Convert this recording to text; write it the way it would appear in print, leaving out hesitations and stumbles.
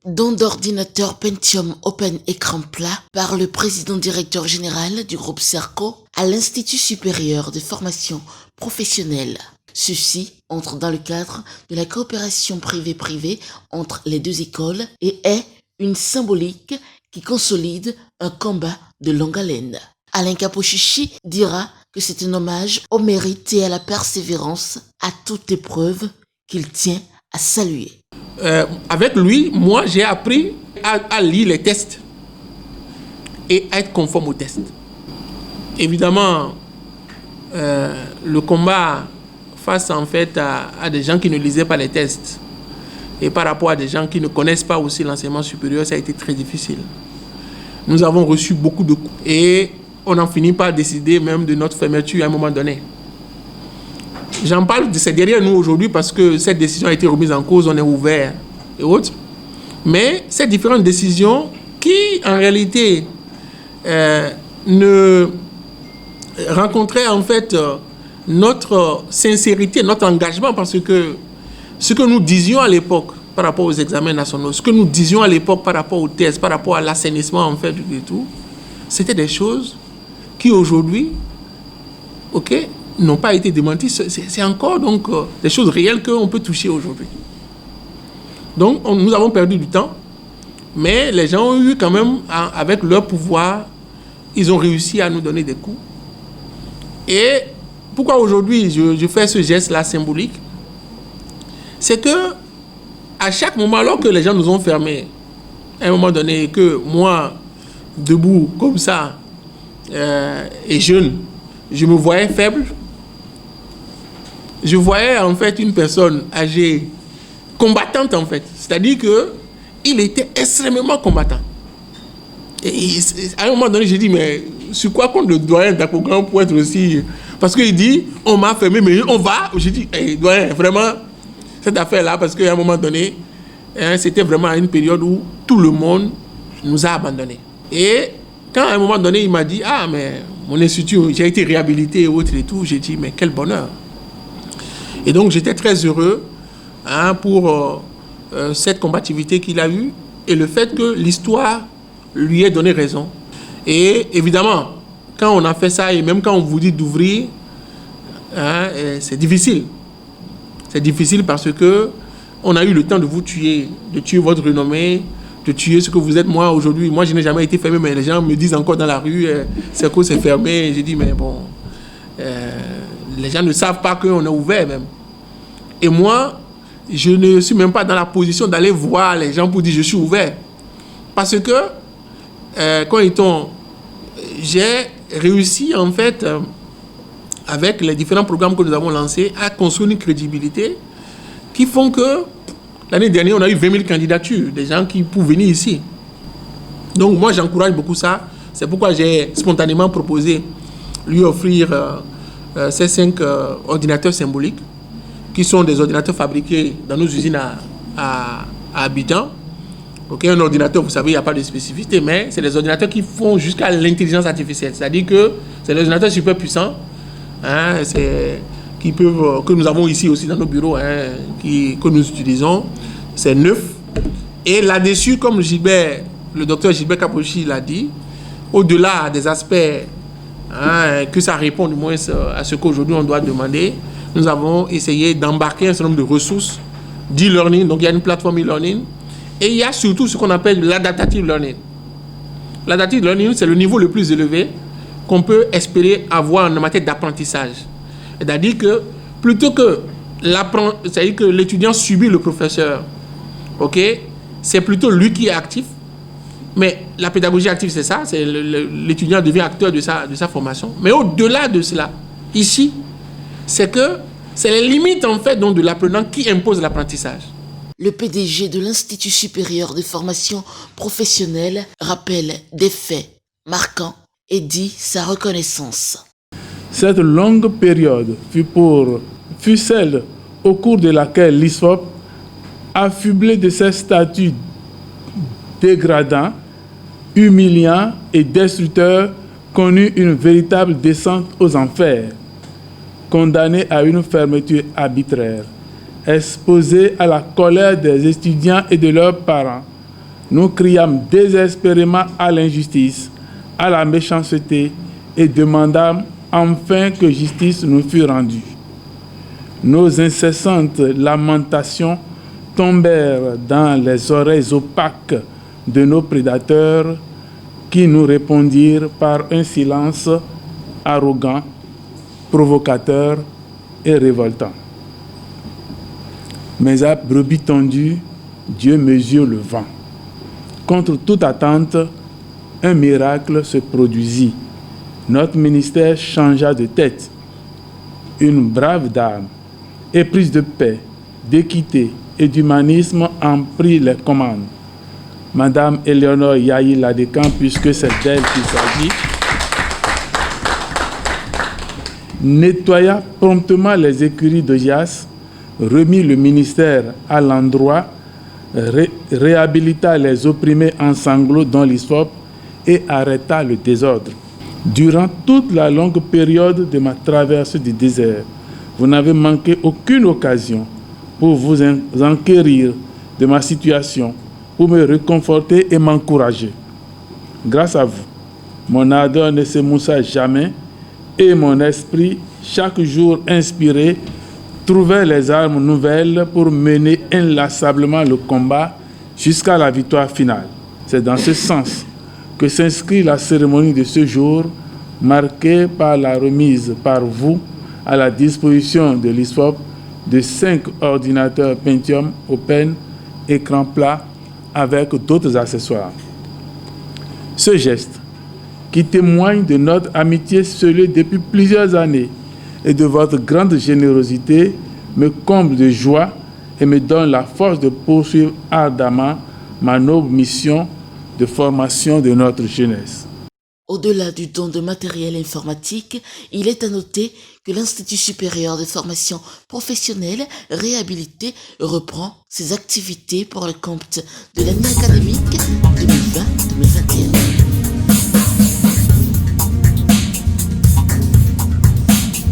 don d'ordinateur Pentium Open écran plat par le président-directeur général du groupe Serco à l'Institut supérieur de formation professionnelle. Ceci entre dans le cadre de la coopération privée-privée entre les deux écoles et est une symbolique qui consolide un combat de longue haleine. Alain Capochichi dira que c'est un hommage au mérite et à la persévérance, à toute épreuve qu'il tient à saluer. Avec lui, moi, j'ai appris à lire les tests et à être conforme aux tests. Évidemment, le combat face en fait à des gens qui ne lisaient pas les tests et par rapport à des gens qui ne connaissent pas aussi l'enseignement supérieur, ça a été très difficile. Nous avons reçu beaucoup de coups et on en finit par décider même de notre fermeture à un moment donné. J'en parle de c'est derrière nous aujourd'hui parce que cette décision a été remise en cause, on est ouvert et autres. Mais ces différentes décisions qui, en réalité, ne rencontraient en fait notre sincérité, notre engagement, parce que ce que nous disions à l'époque par rapport aux examens nationaux, ce que nous disions à l'époque par rapport aux tests, par rapport à l'assainissement en fait du tout, c'était des choses qui aujourd'hui, n'ont pas été démenties. C'est encore donc des choses réelles qu'on peut toucher aujourd'hui. Donc nous avons perdu du temps, mais les gens ont eu quand même, avec leur pouvoir, ils ont réussi à nous donner des coups. Et pourquoi aujourd'hui je fais ce geste-là symbolique? C'est que à chaque moment, alors que les gens nous ont fermés, à un moment donné, que moi, debout comme ça, et jeune, je me voyais faible. Je voyais en fait une personne âgée, combattante en fait. C'est-à-dire qu'il était extrêmement combattant. Et à un moment donné, j'ai dit, mais sur quoi compte le doyen d'Akogan pour être aussi... Parce qu'il dit, on m'a fermé, mais on va. J'ai dit, hey, doyen, vraiment, cette affaire-là, parce qu'à un moment donné, c'était vraiment une période où tout le monde nous a abandonnés. Et quand à un moment donné, il m'a dit, ah, mais mon institut, j'ai été réhabilité et autres et tout, j'ai dit, mais quel bonheur. Et donc, j'étais très heureux pour cette combativité qu'il a eue et le fait que l'histoire lui ait donné raison. Et évidemment, quand on a fait ça, et même quand on vous dit d'ouvrir, c'est difficile. C'est difficile parce que on a eu le temps de vous tuer, de tuer votre renommée, de tuer ce que vous êtes. Moi, aujourd'hui, moi, je n'ai jamais été fermé, mais les gens me disent encore dans la rue, Serco c'est fermé. J'ai dit, mais bon, les gens ne savent pas qu'on est ouvert même. Et moi, je ne suis même pas dans la position d'aller voir les gens pour dire je suis ouvert. Parce que, quand j'ai réussi en fait, avec les différents programmes que nous avons lancés, à construire une crédibilité qui font que l'année dernière, on a eu 20 000 candidatures, des gens qui pouvaient venir ici. Donc moi, j'encourage beaucoup ça. C'est pourquoi j'ai spontanément proposé lui offrir ces 5 ordinateurs symboliques, qui sont des ordinateurs fabriqués dans nos usines à Abidjan. Un ordinateur, vous savez, il n'y a pas de spécificité, mais c'est des ordinateurs qui font jusqu'à l'intelligence artificielle. C'est-à-dire que c'est des ordinateurs super puissants, que nous avons ici aussi dans nos bureaux, que nous utilisons. C'est neuf. Et là-dessus, comme le docteur Gilbert Capochichi l'a dit, au-delà des aspects que ça répond du moins à ce qu'aujourd'hui on doit demander, nous avons essayé d'embarquer un certain nombre de ressources d'e-learning. Donc il y a une plateforme e-learning et il y a surtout ce qu'on appelle l'adaptative learning. L'adaptive learning, c'est le niveau le plus élevé qu'on peut espérer avoir en matière d'apprentissage. C'est-à-dire que plutôt que c'est-à-dire que l'étudiant subit le professeur, c'est plutôt lui qui est actif. Mais la pédagogie active, c'est ça, c'est l'étudiant devient acteur de sa formation. Mais au-delà de cela, ici, c'est les limites en fait donc, de l'apprenant qui imposent l'apprentissage. Le PDG de l'Institut supérieur de formation professionnelle rappelle des faits marquants et dit sa reconnaissance. Cette longue période fut celle au cours de laquelle l'ISFOP, affublé de ses statuts dégradants, humiliants et destructeurs, connut une véritable descente aux enfers, condamné à une fermeture arbitraire, exposé à la colère des étudiants et de leurs parents, Nous criâmes désespérément à l'injustice, à la méchanceté et demandâmes enfin que justice nous fût rendue. Nos incessantes lamentations tombèrent dans les oreilles opaques de nos prédateurs qui nous répondirent par un silence arrogant, provocateur et révoltant. Mais à brebis tondue, Dieu mesure le vent. Contre toute attente, un miracle se produisit. Notre ministère changea de tête. Une brave dame, éprise de paix, d'équité et d'humanisme en prit les commandes. Madame Éléonore Yahi Ladekam, puisque c'est d'elle qu'il s'agit, nettoya promptement les écuries de Jas, remit le ministère à l'endroit, réhabilita les opprimés en sanglots dans l'ISFOP et arrêta le désordre. Durant toute la longue période de ma traversée du désert, vous n'avez manqué aucune occasion pour vous enquérir de ma situation, pour me réconforter et m'encourager. Grâce à vous, mon ardeur ne s'émoussa jamais et mon esprit, chaque jour inspiré, trouvait les armes nouvelles pour mener inlassablement le combat jusqu'à la victoire finale. C'est dans ce sens que s'inscrit la cérémonie de ce jour, marquée par la remise par vous à la disposition de l'ISFOP de 5 ordinateurs Pentium Open écran plat avec d'autres accessoires. Ce geste, qui témoigne de notre amitié scellée depuis plusieurs années et de votre grande générosité, me comble de joie et me donne la force de poursuivre ardemment ma noble mission de formation de notre jeunesse. Au-delà du don de matériel informatique, il est à noter que l'Institut supérieur de formation professionnelle réhabilité reprend ses activités pour le compte de l'année académique